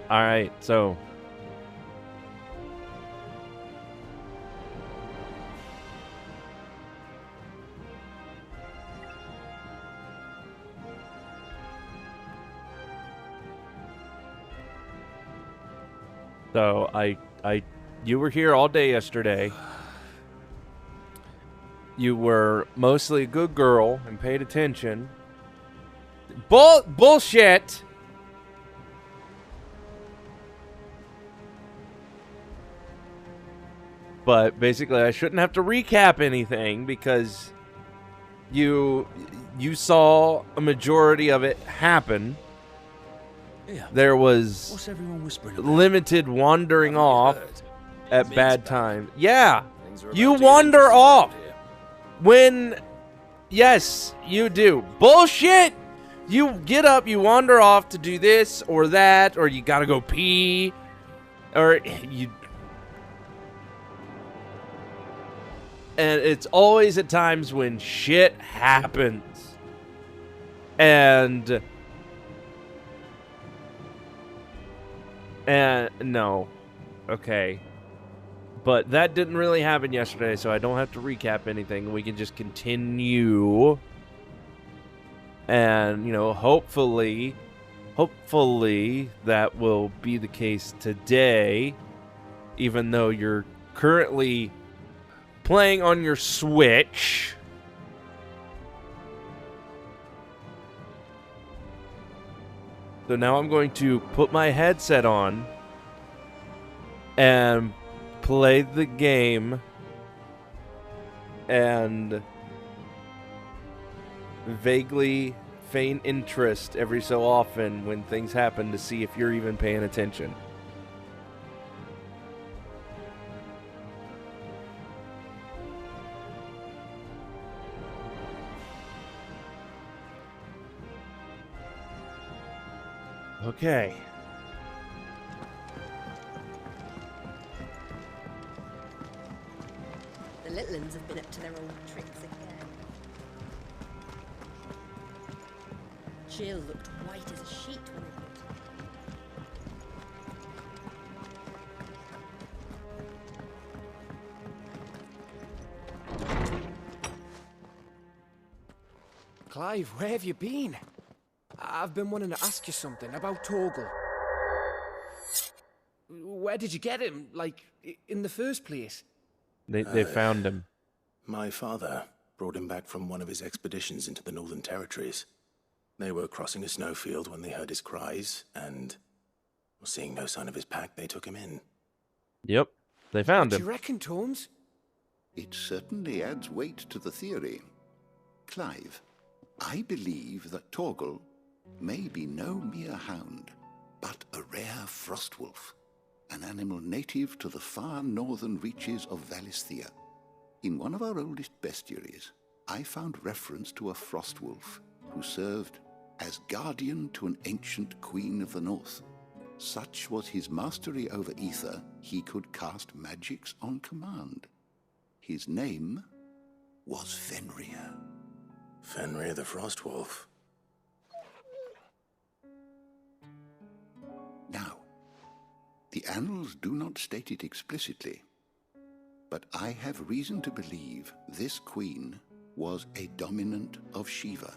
All right, so you were here all day yesterday. You were mostly a good girl and paid attention. Bullshit. But basically, I shouldn't have to recap anything because you saw a majority of it happen. Yeah. There was What's everyone whispering about? limited wandering off at bad times. Yeah, you about to get wander interesting off around here. when, yes, you do. Bullshit! You get up, you wander off to do this or that, or you gotta go pee, or you... And it's always at times when shit happens. And no. Okay. But that didn't really happen yesterday, so I don't have to recap anything. We can just continue. And, you know, hopefully that will be the case today. Even though you're currently playing on your Switch. So now I'm going to put my headset on and play the game and vaguely feign interest every so often when things happen to see if you're even paying attention. Okay. The little uns have been up to their old tricks again. Jill looked white as a sheet when they hit. Clive, where have you been? I've been wanting to ask you something about Torgal. Where did you get him, like, in the first place? They found him. My father brought him back from one of his expeditions into the Northern Territories. They were crossing a snowfield when they heard his cries, and seeing no sign of his pack, they took him in. Yep, they found Do you him. reckon, Tones? It certainly adds weight to the theory. Clive, I believe that Torgal may be no mere hound, but a rare frostwolf, an animal native to the far northern reaches of Valisthea. In one of our oldest bestiaries, I found reference to a frostwolf who served as guardian to an ancient queen of the north. Such was his mastery over ether, he could cast magics on command. His name was Fenrir. Fenrir the Frostwolf. Now, the annals do not state it explicitly, but I have reason to believe this queen was a dominant of Shiva,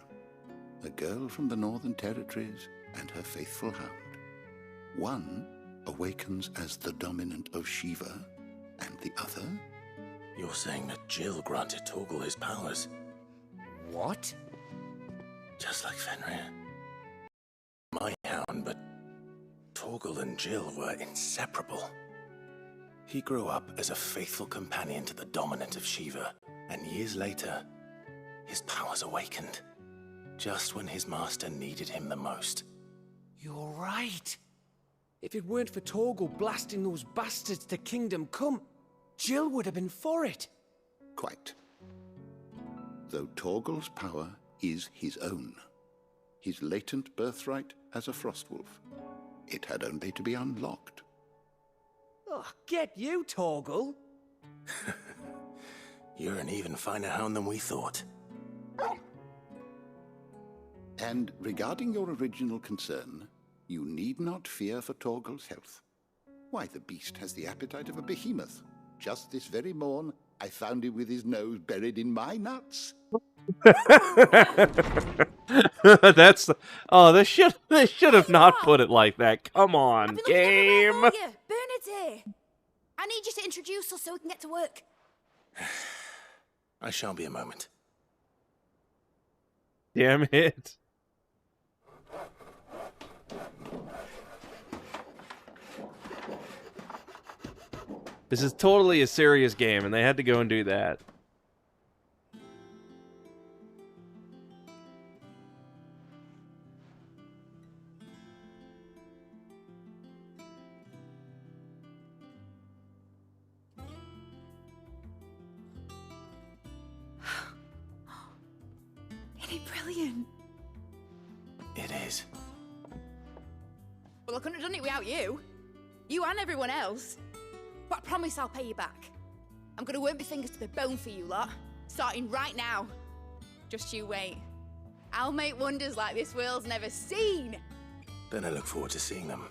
a girl from the Northern Territories and her faithful hound. One awakens as the dominant of Shiva, and the other... You're saying that Jill granted Torgal his powers? What? Just like Fenrir. My hound, but Torgal and Jill were inseparable. He grew up as a faithful companion to the dominant of Shiva, and years later, his powers awakened, just when his master needed him the most. You're right. If it weren't for Torgal blasting those bastards to Kingdom Come, Jill would have been for it. Quite. Though Torgal's power is his own, his latent birthright as a frostwolf, it had only to be unlocked. Oh, get you, Torgal. You're an even finer hound than we thought. And regarding your original concern, You need not fear for Torgal's health. Why, the beast has the appetite of a behemoth. Just this very morn, I found him with his nose buried in my nuts. That's the, oh, they should have not put it like that. Come on, I've been looking everywhere game. for you. Bernard's here. I need you to introduce us so we can get to work. I shan't be a moment. Damn it. This is totally a serious game, and they had to go and do that. Isn't it brilliant? It is. Well, I couldn't have done it without you. You and everyone else. But I promise I'll pay you back. I'm gonna work my fingers to the bone for you lot, starting right now. Just you wait. I'll make wonders like this world's never seen. Then I look forward to seeing them.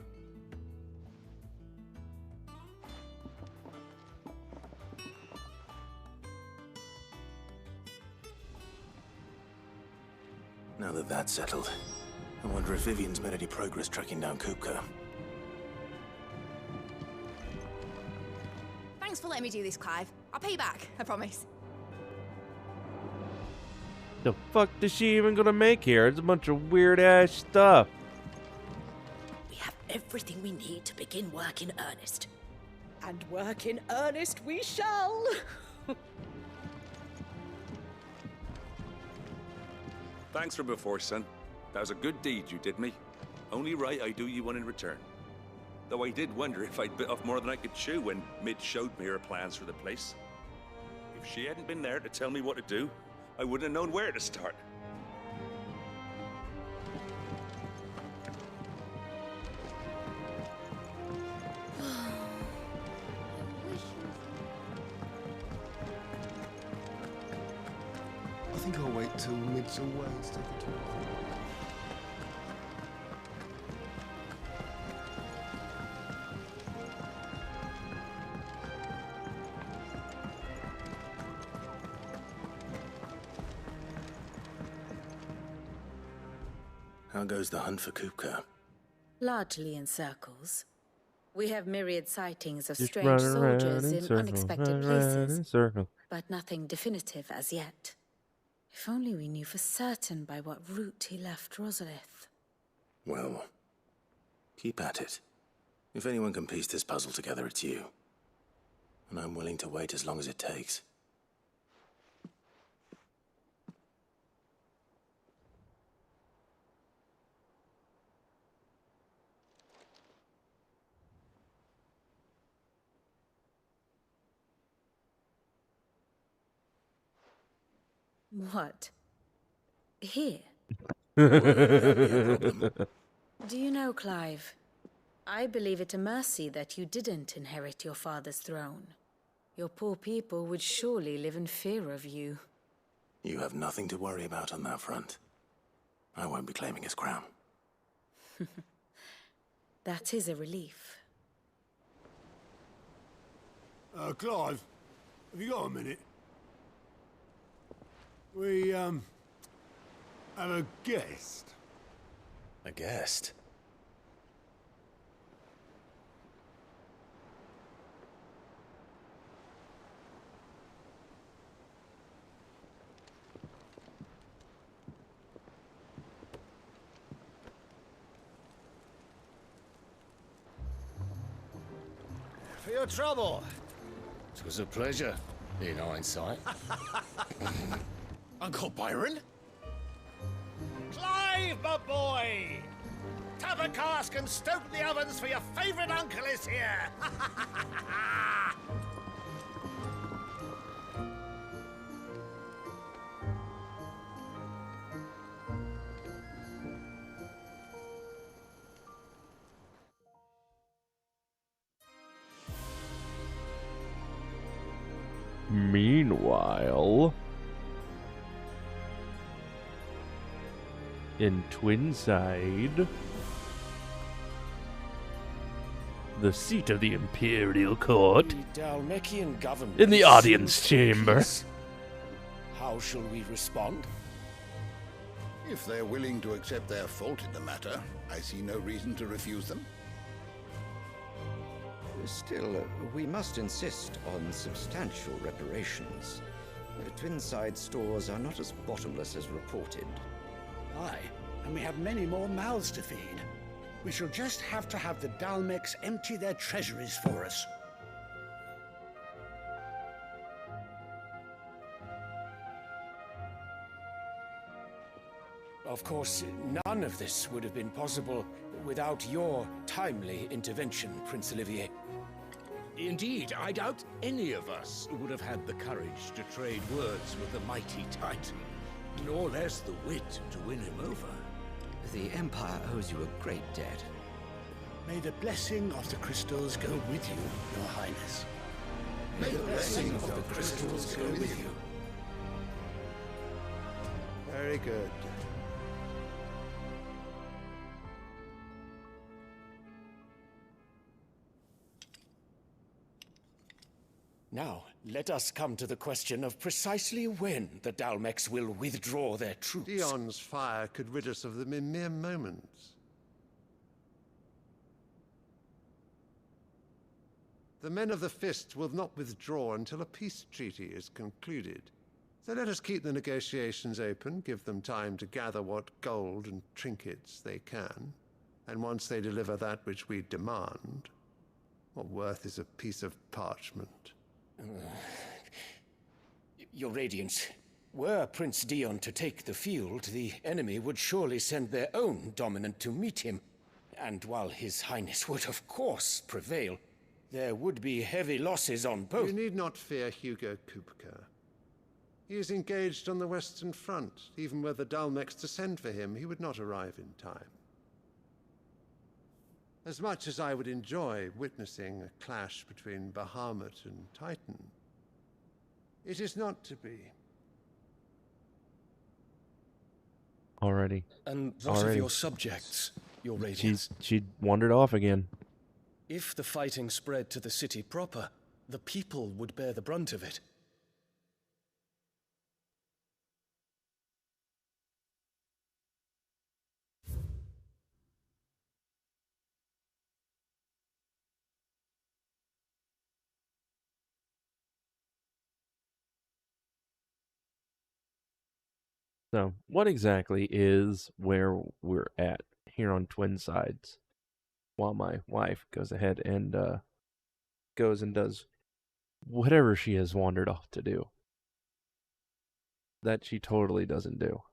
Now that that's settled, I wonder if Vivian's made any progress tracking down Kupka. Thanks for letting me do this, Clive. I'll pay you back, I promise. The fuck is she even gonna make here? It's a bunch of weird ass stuff. We have everything we need to begin work in earnest. And work in earnest we shall. Thanks for before, son. That was a good deed you did me. Only right I do you one in return. Though I did wonder if I'd bit off more than I could chew when Mid showed me her plans for the place. If she hadn't been there to tell me what to do, I wouldn't have known where to start. I think I'll wait till Mid's away instead of talking. How goes the hunt for Kupka? Largely in circles. We have myriad sightings of Just strange run around soldiers in circles, unexpected run around in places, circles. but nothing definitive as yet. If only we knew for certain by what route he left Rosalith. Well, keep at it. If anyone can piece this puzzle together, it's you. And I'm willing to wait as long as it takes. What? Here? Problem. Do you know, Clive? I believe it a mercy that you didn't inherit your father's throne. Your poor people would surely live in fear of you. You have nothing to worry about on that front. I won't be claiming his crown. That is a relief. Clive, have you got a minute? We, have a guest. A guest? For your trouble. It was a pleasure, in hindsight. Uncle Byron? Clive, my boy! Tap a cask and stoke the ovens for your favourite uncle is here! Meanwhile, in Twinside, the seat of the imperial court, The Dalmekian government in the audience seems chamber. peace. How shall we respond? If they're willing to accept their fault in the matter, I see no reason to refuse them. Still, we must insist on substantial reparations. Twinside stores are not as bottomless as reported. Aye, and we have many more mouths to feed. We shall just have to have the Dalmecs empty their treasuries for us. Of course, none of this would have been possible without your timely intervention, Prince Olivier. Indeed, I doubt any of us would have had the courage to trade words with the mighty Titan, nor less the wit to win him over. The Empire owes you a great debt. May the blessing of the crystals go with you, Your Highness. May the blessing of the crystals go with you. Very good. Now, let us come to the question of precisely when the Dalmecs will withdraw their troops. Dion's fire could rid us of them in mere moments. The men of the Fist will not withdraw until a peace treaty is concluded. So let us keep the negotiations open, give them time to gather what gold and trinkets they can, and once they deliver that which we demand, what worth is a piece of parchment? Your Radiance, were Prince Dion to take the field, the enemy would surely send their own dominant to meet him. And while His Highness would of course prevail, there would be heavy losses on both. You need not fear Hugo Kupka. He is engaged on the Western Front. Even were the Dalmecs to send for him, he would not arrive in time. As much as I would enjoy witnessing a clash between Bahamut and Titan, it is not to be. Already. And what of your subjects, Your Radiance? She wandered off again. If the fighting spread to the city proper, the people would bear the brunt of it. So, what exactly is where we're at here on Twin Sides? While my wife goes ahead and goes and does whatever she has wandered off to do. That she totally doesn't do.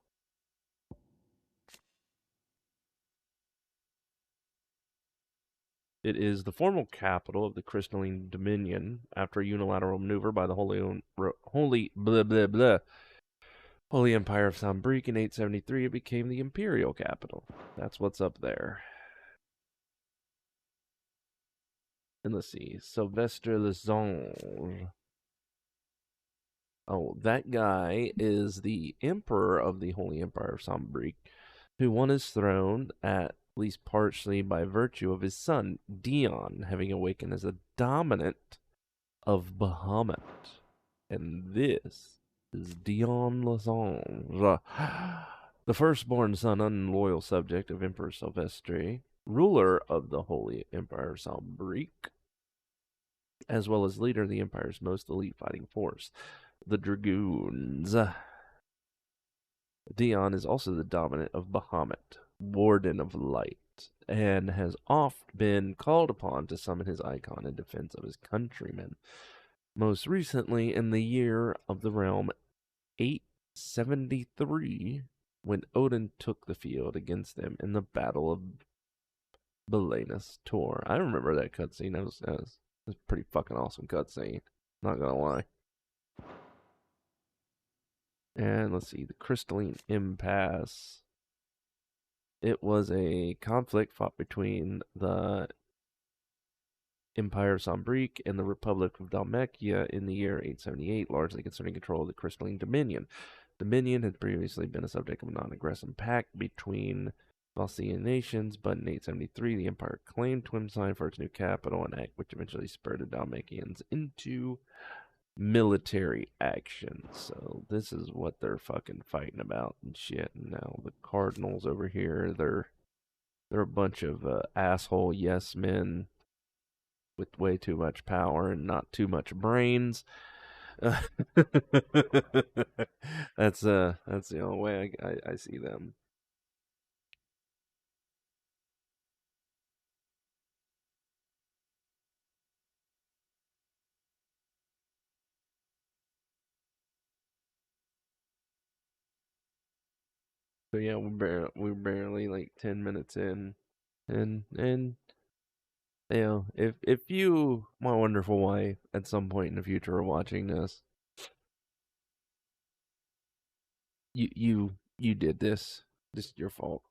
It is the formal capital of the Crystalline Dominion. After a unilateral maneuver by the Holy Empire of Sambrique in 873, it became the imperial capital. That's what's up there. And let's see, Sylvestre Lezange. Oh, that guy is the emperor of the Holy Empire of Sambrique, who won his throne at least partially by virtue of his son, Dion, having awakened as a dominant of Bahamut. And this is Dion Lezange, the firstborn son and loyal subject of Emperor Sylvestre, ruler of the Holy Empire of Sambrique, as well as leader of the Empire's most elite fighting force, the Dragoons. Dion is also the dominant of Bahamut, Warden of Light, and has oft been called upon to summon his icon in defense of his countrymen. Most recently, in the year of the realm 873, when Odin took the field against them in the Battle of Belenus Tor. I remember that cutscene. That was a pretty fucking awesome cutscene. Not gonna lie. And let's see, the Crystalline Impasse. It was a conflict fought between the Empire of Sambrique and the Republic of Dalmekia in the year 878, largely concerning control of the Crystalline Dominion. Dominion had previously been a subject of a non-aggressive pact between Valsian nations, but in 873, the Empire claimed Twinsign for its new capital, an act which eventually spurred the Dalmatians into military action. So this is what they're fucking fighting about and shit. And now the Cardinals over here, they're a bunch of asshole yes men with way too much power and not too much brains. That's the only way I see them. So yeah, we're barely like 10 minutes in, and you know, if you, my wonderful wife, at some point in the future are watching this, you did this. This is your fault.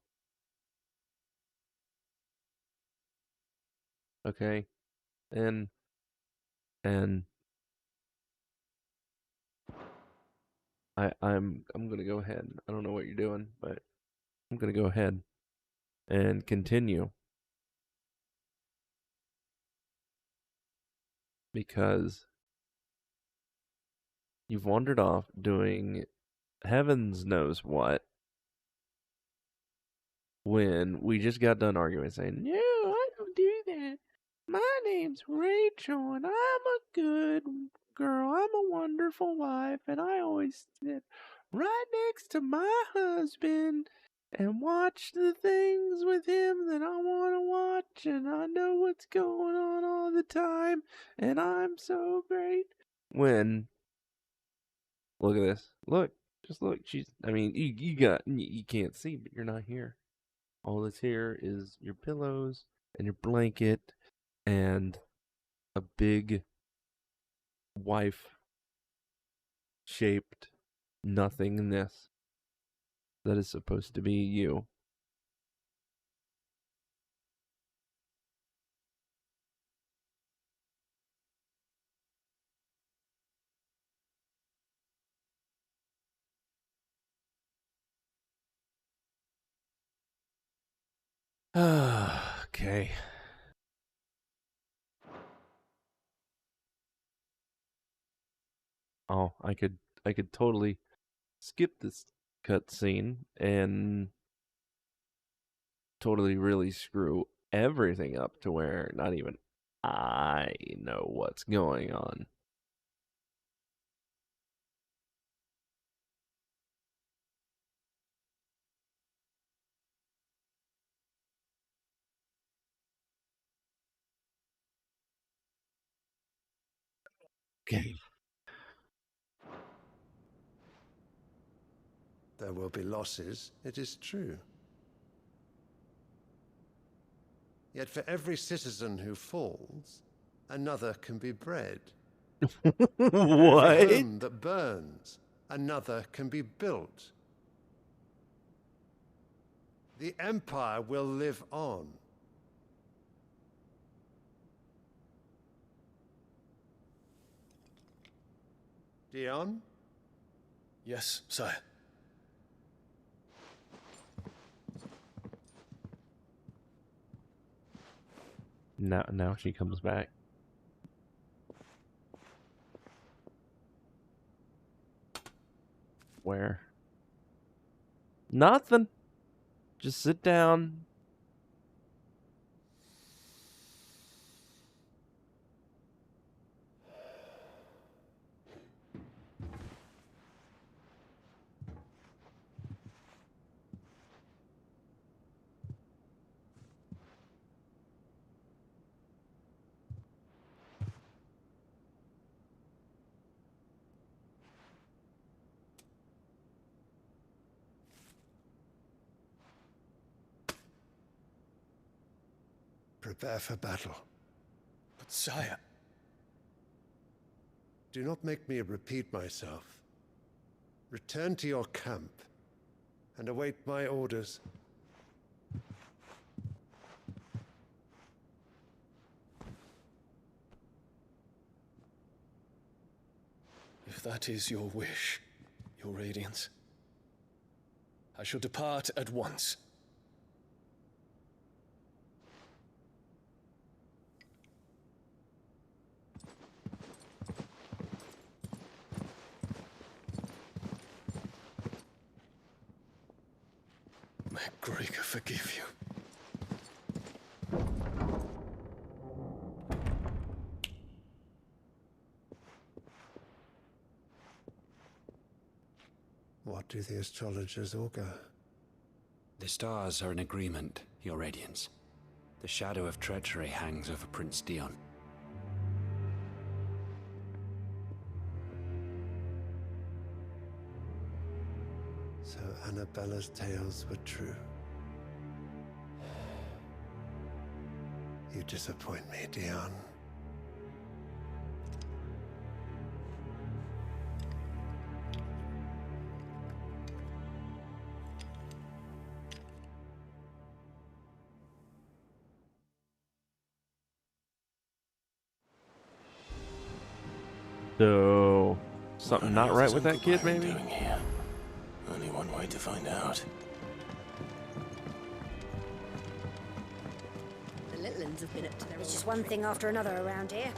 Okay? And I'm gonna go ahead. I don't know what you're doing, but I'm gonna go ahead and continue because you've wandered off doing heavens knows what when we just got done arguing saying, no, I don't do that. My name's Rachel and I'm a good girl. I'm a wonderful wife and I always sit right next to my husband and watch the things with him that I want to watch, and I know what's going on all the time, and I'm so great. When, look at this. Look, just look. I mean, you can't see, but you're not here. All that's here is your pillows and your blanket and a big wife-shaped nothingness that is supposed to be you. Okay. Oh, I could totally skip this cutscene and totally really screw everything up to where not even I know what's going on. Okay. There will be losses, it is true. Yet for every citizen who falls, another can be bred. What? For every home that burns, another can be built. The Empire will live on. Dion? Yes, sire. Now she comes back. Where? Nothing. Just sit down. Prepare for battle. But sire... Do not make me repeat myself. Return to your camp and await my orders. If that is your wish, your Radiance, I shall depart at once. Gregor forgive you. What do the astrologers augur? The stars are in agreement, Your Radiance. The shadow of treachery hangs over Prince Dion. So Annabella's tales were true. You disappoint me, Dion. So, something not right with that kid, maybe? Doing here? Only one way to find out. The Littlands have been up to their There's just one thing after another around here.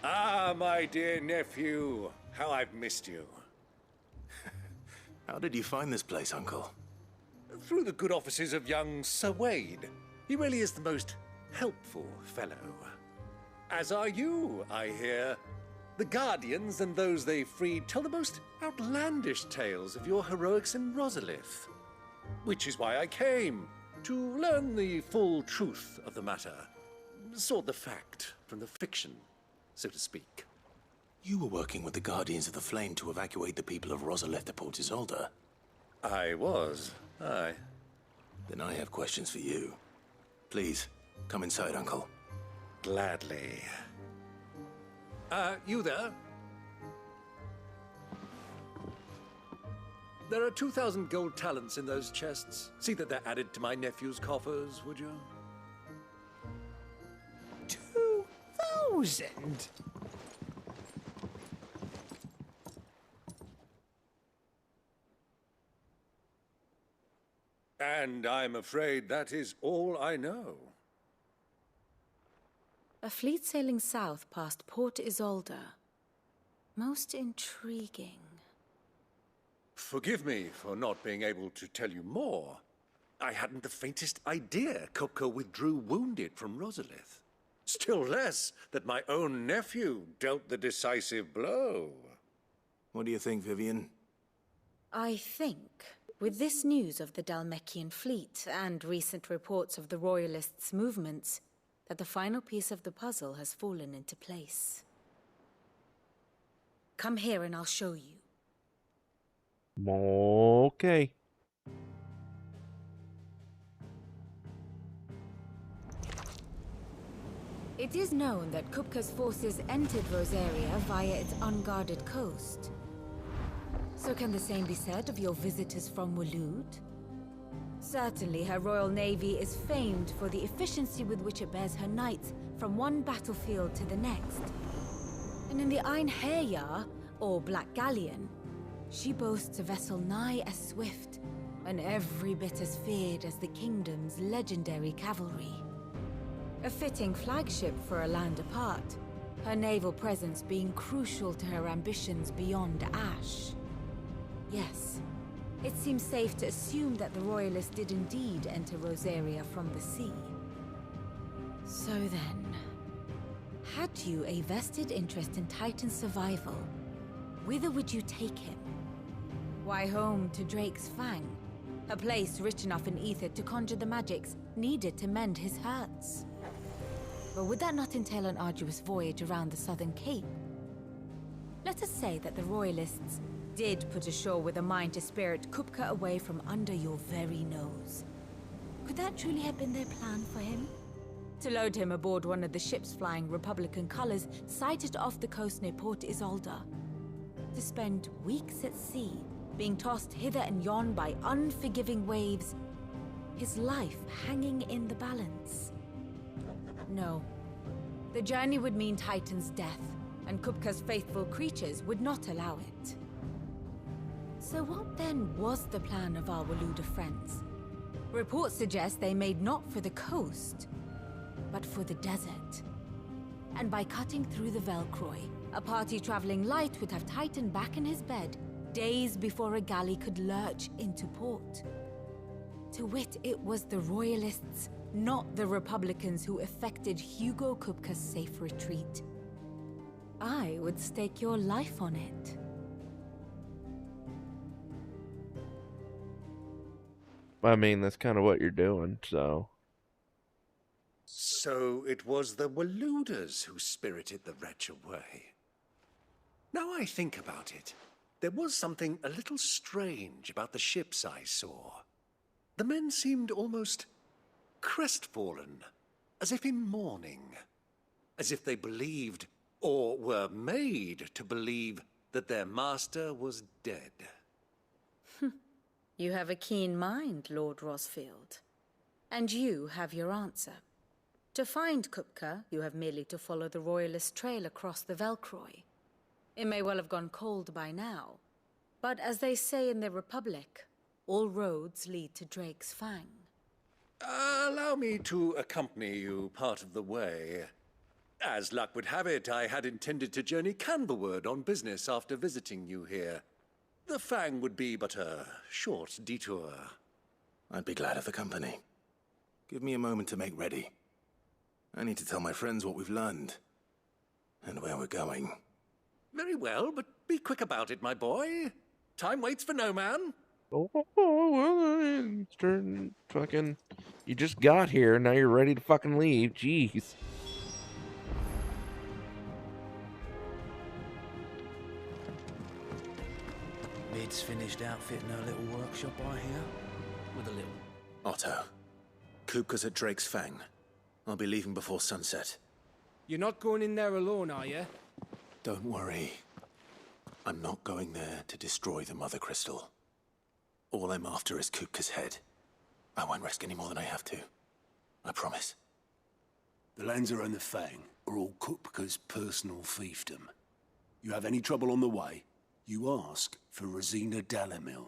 Ah, my dear nephew, how I've missed you. How did you find this place, Uncle? Through the good offices of young Sir Wade. He really is the most helpful fellow. As are you, I hear. The Guardians and those they freed tell the most outlandish tales of your heroics in Rosalith. Which is why I came, to learn the full truth of the matter. Sort the fact from the fiction, so to speak. You were working with the Guardians of the Flame to evacuate the people of Rosalith to Port Isolde. I was, aye. Then I have questions for you. Please, come inside, Uncle. Gladly. You there? There are 2,000 gold talents in those chests. See that they're added to my nephew's coffers, would you? 2,000? And I'm afraid that is all I know. A fleet sailing south past Port Isolde. Most intriguing. Forgive me for not being able to tell you more. I hadn't the faintest idea Kupka withdrew wounded from Rosalith. Still less that my own nephew dealt the decisive blow. What do you think, Vivian? I think, with this news of the Dalmekian fleet and recent reports of the Royalists' movements, that the final piece of the puzzle has fallen into place. Come here and I'll show you. Okay. It is known that Kupka's forces entered Rosaria via its unguarded coast. So can the same be said of your visitors from Waloed? Certainly her Royal Navy is famed for the efficiency with which it bears her knights from one battlefield to the next. And in the Einherjar, or Black Galleon, she boasts a vessel nigh as swift and every bit as feared as the kingdom's legendary cavalry. A fitting flagship for a land apart, her naval presence being crucial to her ambitions beyond Ash. Yes, it seems safe to assume that the Royalists did indeed enter Rosaria from the sea. So then, had you a vested interest in Titan's survival, whither would you take him? Why, home to Drake's Fang, a place rich enough in ether to conjure the magics needed to mend his hurts. But would that not entail an arduous voyage around the southern cape? Let us say that the Royalists did put ashore with a mind to spirit Kupka away from under your very nose. Could that truly have been their plan for him? To load him aboard one of the ships flying Republican colors sighted off the coast near Port Isolde. To spend weeks at sea, being tossed hither and yon by unforgiving waves, his life hanging in the balance. No. The journey would mean Titan's death, and Kupka's faithful creatures would not allow it. So what then was the plan of our Waluda friends? Reports suggest they made not for the coast, but for the desert. And by cutting through the Velcroy, a party traveling light would have Titan back in his bed days before a galley could lurch into port. To wit, it was the Royalists, not the Republicans, who effected Hugo Kupka's safe retreat. I would stake your life on it. I mean, that's kind of what you're doing, so... So it was the Waludas who spirited the wretch away. Now I think about it, there was something a little strange about the ships I saw. The men seemed almost crestfallen, as if in mourning, as if they believed, or were made to believe, that their master was dead. You have a keen mind, Lord Rosfield. And you have your answer. To find Kupka, you have merely to follow the Royalist trail across the Velcroy. It may well have gone cold by now, but as they say in the Republic, all roads lead to Drake's Fang. Allow me to accompany you part of the way. As luck would have it, I had intended to journey Canberward on business after visiting you here. The Fang would be but a short detour. I'd be glad of the company. Give me a moment to make ready. I need to tell my friends what we've learned. And where we're going. Very well, but be quick about it, my boy. Time waits for no man. Oh, well, it's turn fucking... You just got here, now you're ready to fucking leave. Jeez. Mid's finished outfitting her little workshop, I hear. With a little... Otto, Kupka's at Drake's Fang. I'll be leaving before sunset. You're not going in there alone, are you? Don't worry. I'm not going there to destroy the Mother Crystal. All I'm after is Kupka's head. I won't risk any more than I have to. I promise. The Lancer and the Fang are all Kupka's personal fiefdom. You have any trouble on the way, you ask for Rosina Dalamil.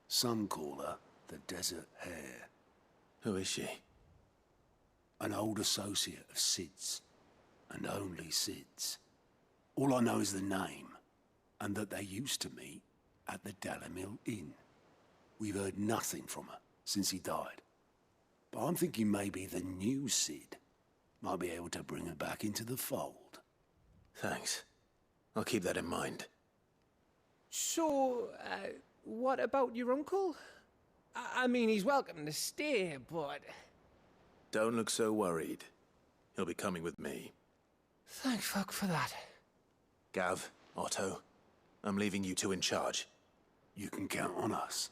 Some call her the Desert Hare. Who is she? An old associate of Sid's, and only Sid's. All I know is the name, and that they used to meet at the Dalamil Inn. We've heard nothing from her since he died. But I'm thinking maybe the new Sid might be able to bring her back into the fold. Thanks. I'll keep that in mind. So, what about your uncle? I mean, he's welcome to stay, but... Don't look so worried. He'll be coming with me. Thank fuck for that. Gav, Otto, I'm leaving you two in charge. You can count on us.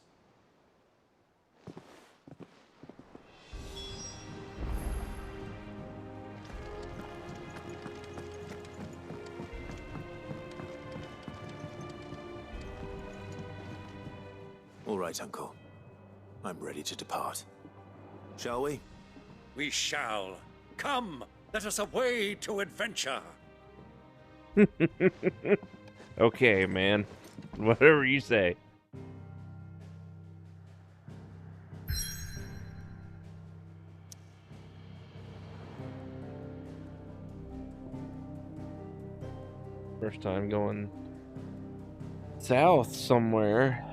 All right, Uncle. I'm ready to depart. Shall we? We shall. Come, let us away to adventure. Okay, man. Whatever you say. First time going south somewhere.